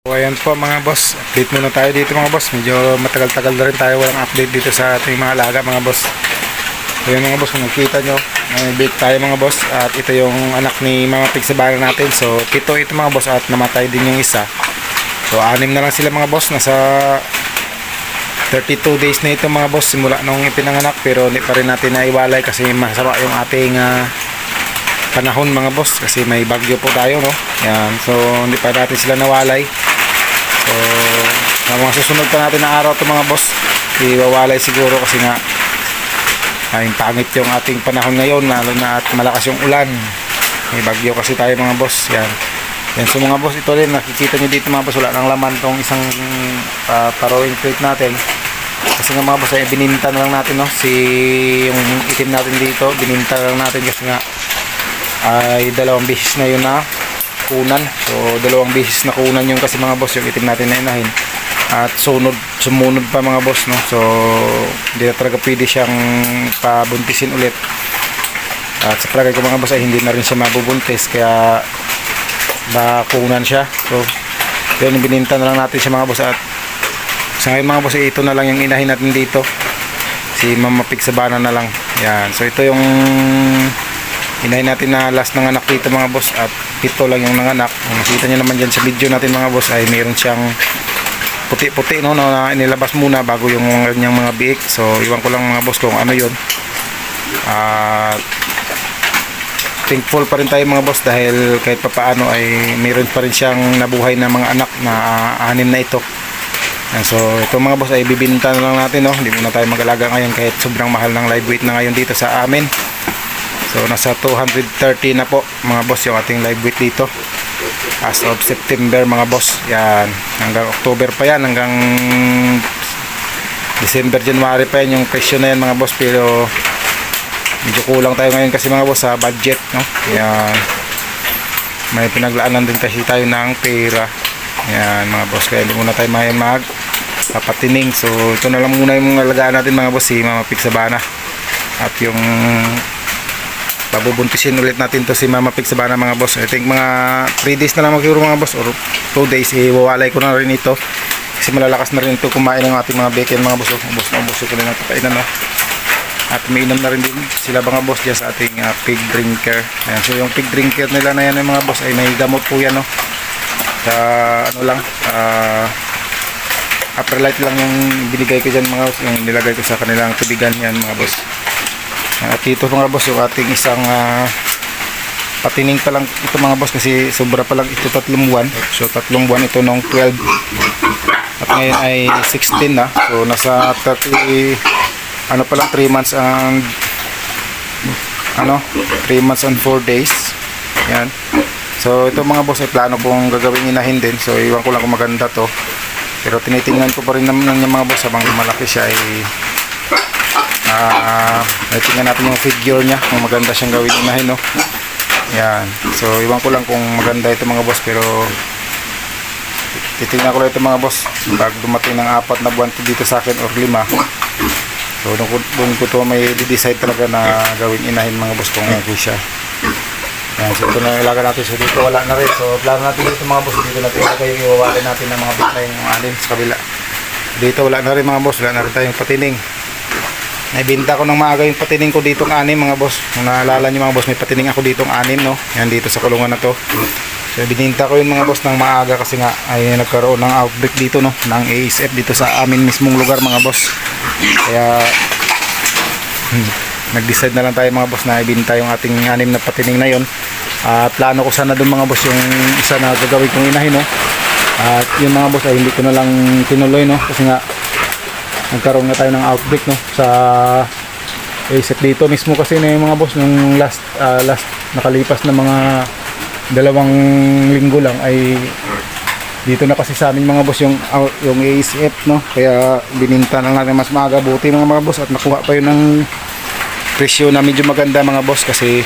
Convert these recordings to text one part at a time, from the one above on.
So ayan po mga boss, update muna tayo dito mga boss. Medyo matagal-tagal na rin tayo walang update dito sa ating mga alaga mga boss. So yun mga boss, kung nakita nyo, may bake tayo mga boss. At ito yung anak ni Mama Pig sa bahay natin. So ito mga boss, at namatay din yung isa. So 6 na lang sila mga boss. Nasa 32 days na ito mga boss simula nung ipinanganak. Pero hindi pa rin natin naiwalay kasi masama yung ating panahon mga boss. Kasi may bagyo po tayo, no? Yan. So hindi pa natin sila nawalay. So, sa mga susunod pa natin na araw ito mga boss, iwawalay siguro kasi nga ay pangit yung ating panahon ngayon, lalo na at malakas yung ulan. May bagyo kasi tayo mga boss. Yan. Yan. So mga boss, ito rin, nakikita nyo dito mga boss, wala nang laman tong isang parowing crate natin. Kasi nga mga boss, ay bininta na lang natin, no? Yung itim natin dito, bininta na lang natin kasi nga ay 2 beses na yun na kunan. So 2 beses na kunan yung kasi mga boss yung itim natin na inahin. At sumunod pa mga boss, no. So hindi na talaga pwede siyang pabuntisin ulit. At sa palagay ko mga boss ay hindi na rin siya mabubuntis kaya bakunan siya. So yun, bininta na lang natin siya mga boss. At sa ngayon mga boss ay ito na lang yung inahin natin dito, si Mama Pig Sabana na lang. Yan. So ito yung inahin natin na last ng anak dito mga boss, at ito lang yung nanganak. Nakita nyo naman dyan sa video natin mga boss ay mayroon siyang puti-puti, no, na inilabas muna bago yung kanyang mga biik. So iwan ko lang mga boss kung ano yun. Thankful pa rin tayo mga boss dahil kahit papaano ay mayroon pa rin siyang nabuhay na mga anak na 6 na ito. And so ito mga boss ay bibinta na lang natin, no. Hindi muna tayo mag-alaga ngayon kahit sobrang mahal ng live weight na ngayon dito sa amin. So nasa 230 na po mga boss yung ating live weight dito as of September mga boss. Yan, hanggang October pa yan, hanggang December, January pa yan yung presyo na yan mga boss. Pero medyo kulang tayo ngayon kasi mga boss sa budget, no? Yan, may pinaglaanan din kasi tayo ng pera. Yan mga boss, kaya hindi muna tayo magpapatining. So ito na lang muna yung alagaan natin mga boss, si Mama Pig Sabana. At yung babubuntisin ulit natin to si Mama Pig Sabana mga boss. I think mga 3 days na lang magiguro mga boss, or 2 days iwawalay ko na rin ito kasi malalakas na rin ito kumain ng ating mga bacon mga boss. Ubos na ubos ko rin ang pakainan, no? At may inom na rin din sila mga boss dyan sa ating pig drinker. Ayan. So yung pig drinker nila na yan mga boss ay may gamot po yan, no? Sa ano lang, Aprelite lang yung binigay ko dyan mga boss, yung nilagay ko sa kanilang tubigan yan mga boss. At ito mga boss yung ating isang patining pa lang ito mga boss kasi sobra pa lang ito, 3 buwan. So 3 buwan ito nung 12 at ngayon ay 16 na. So nasa 30 ano pa lang, 3 months and 3 months and 4 days. Yan. So ito mga boss ay plano kong gagawin inahin din. So iwan ko lang kung maganda to, pero tinitingnan ko pa rin naman yung mga boss habang malaki siya ay tingnan natin yung figure niya kung maganda siyang gawin inahin, no? Yan. So iwan ko lang kung maganda ito mga boss, pero titingnan ko lang ito mga boss pag dumating ng 4 na buwan dito sa akin or 5. So doon ko to may decide talaga na gawin inahin mga boss kung okay siya. Yan. So ito na ilaga natin. So dito wala na rin. So plano natin dito mga boss, dito natin ilagay yung iwawalay natin ng mga bit na yung 6 sa kabila. Dito wala na rin mga boss, wala na rin tayong patining. Naibinta ko ng maaga yung patining ko ditong 6 mga boss. Kung naalala nyo mga boss, may patining ako ditong 6, no? Yan dito sa kulungan na to. So bininta ko yung mga boss ng maaga kasi nga ay nagkaroon ng outbreak dito, no? Ng ASF dito sa amin mismong lugar mga boss. Kaya nag-decide na lang tayo mga boss na ibinta yung ating 6 na patining na yon. Plano ko sana doon mga boss yung isa na gagawin kong inahin, no? At yung mga boss ay hindi ko na lang tinuloy, no? Kasi nga nagkaroon na tayo ng outbreak, no, sa ASF dito mismo kasi na yung mga boss nung last nakalipas na mga 2 linggo lang ay dito na kasi sa amin mga boss yung ASF, no? Kaya bininta na natin mas maaga, buti mga boss at nakuha pa yun ng presyo na medyo maganda mga boss kasi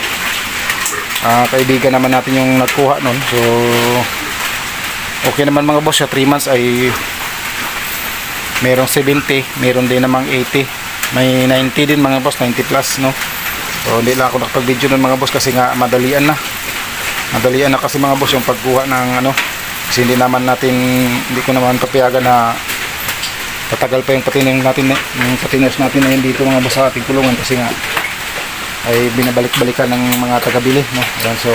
kaibigan naman natin yung nagkuha nun. So okay naman mga boss, sa 3 months ay merong 70, meron din namang 80, may 90 din mga boss, 90 plus, no? So hindi lang ako nakapag-video nun mga boss kasi nga madalian na kasi mga boss yung pagkuha ng Kasi hindi ko naman papayagan na tatagal pa yung patinos natin na yun dito mga boss sa ating kulungan, kasi nga ay binabalik-balikan ng mga taga-bili, no? Ayan, so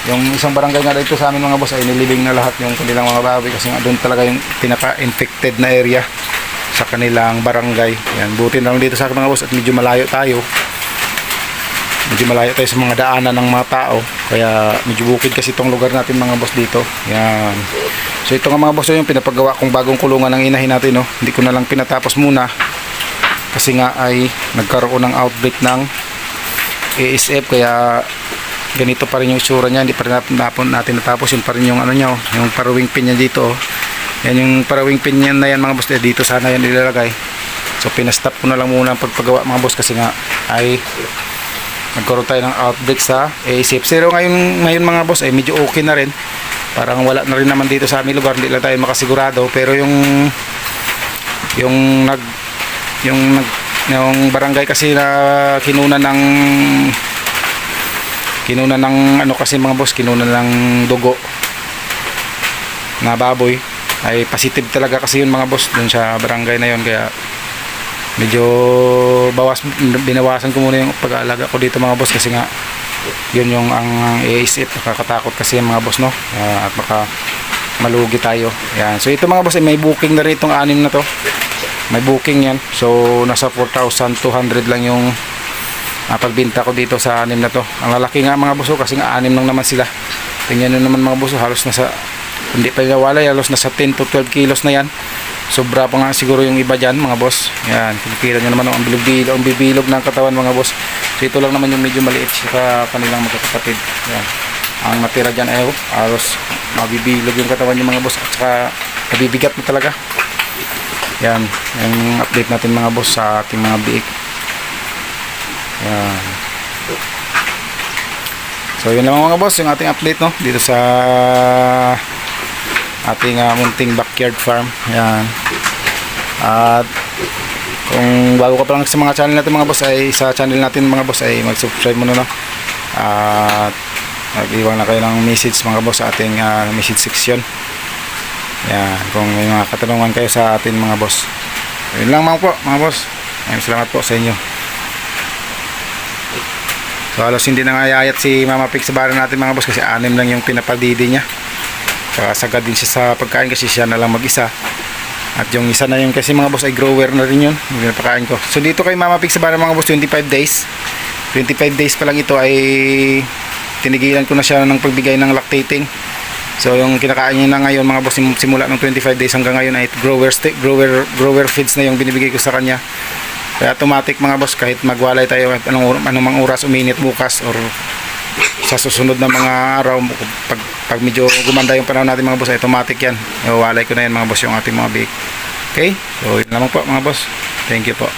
yung isang barangay nga dito sa amin mga boss ay nilibing na lahat yung kanilang mga baboy, kasi nga doon talaga yung pinaka-infected na area sa kanilang barangay. Yan, buti na lang dito sa akin mga boss at medyo malayo tayo sa mga daanan ng mga tao, kaya medyo bukid kasi itong lugar natin mga boss dito. Yan, so ito nga mga boss yung pinapagawa kong bagong kulungan ng inahin natin, no? Hindi ko na lang pinatapos muna kasi nga ay nagkaroon ng outbreak ng ASF, kaya ganito pa rin yung itsura niya, hindi pa rin natin natapos. Yun pa rin yung ano niya, yung parawing pin niya dito, yan yung parawing pin niya na yan mga boss, dito sana yan ilalagay. So pinastop ko na lang muna ang pagpagawa mga boss, kasi nga ay nagkaroon tayo ng outbreak sa ASF. Pero ngayon mga boss ay medyo okay na rin, parang wala na rin naman dito sa aming lugar, hindi lang tayo makasigurado. Pero yung barangay kasi na kinuna ng ano kasi mga boss, kinuna ng dugo na baboy, ay positive talaga kasi yun mga boss dun sa barangay na yun, kaya medyo binawasan ko muna yung pag-aalaga ko dito mga boss, kasi nga yun yung ang ASF, nakakatakot kasi mga boss, no? At baka malugi tayo. Yan, so ito mga boss ay may booking na rin itong 6 na to, may booking yan, so nasa 4,200 lang yung pagbinta ko dito sa 6 na to. Ang lalaki nga mga boss, kasi nga 6 lang naman sila. Tingnan nyo naman mga boss, halos nasa, hindi pa nawalay, halos nasa 10 to 12 kilos na yan. Sobra pa nga siguro yung iba dyan mga boss. Yan, kinikita nyo naman ang bibilog ng katawan mga boss. So ito lang naman yung medyo maliit sa kanilang magkakapatid. Yan, ang natira dyan ay halos mabibilog yung katawan yung mga boss, at saka nabibigat na talaga. Yan, yung update natin mga boss sa ating mga biik. Yan. So yun lang mga boss, yung ating update, no, dito sa ating munting backyard farm. Yan. At kung bago ka pa lang sa mga channel natin mga boss, ay sa channel natin mga boss ay mag-subscribe muna, no? At mag-iwan na kayo ng message mga boss sa ating message section. Yan, kung may mga katanungan kayo sa atin mga boss. Yun lang mga boss. Salamat po sa inyo. So halos hindi na ngayayat si Mama Pig sa baran natin mga boss, kasi 6 lang yung pinapadidi niya. Saka sagad din siya sa pagkain kasi siya na lang mag-isa. At yung isa na yun kasi mga boss ay grower na rin yun, yung pinapakain ko. So dito kay Mama Pig sa baran mga boss, 25 days pa lang ito ay tinigilan ko na siya ng pagbigay ng lactating. So yung kinakain niya na ngayon mga boss, simula ng 25 days hanggang ngayon ay grower feeds na yung binibigay ko sa kanya. Kaya automatic mga boss, kahit magwalay tayo anong oras uminit bukas or sa susunod na mga araw, pag medyo gumanda yung panahon natin mga boss, automatic yan, iwawalay ko na yan mga boss yung ating mga bake. Okay, so yun lamang po mga boss, thank you po.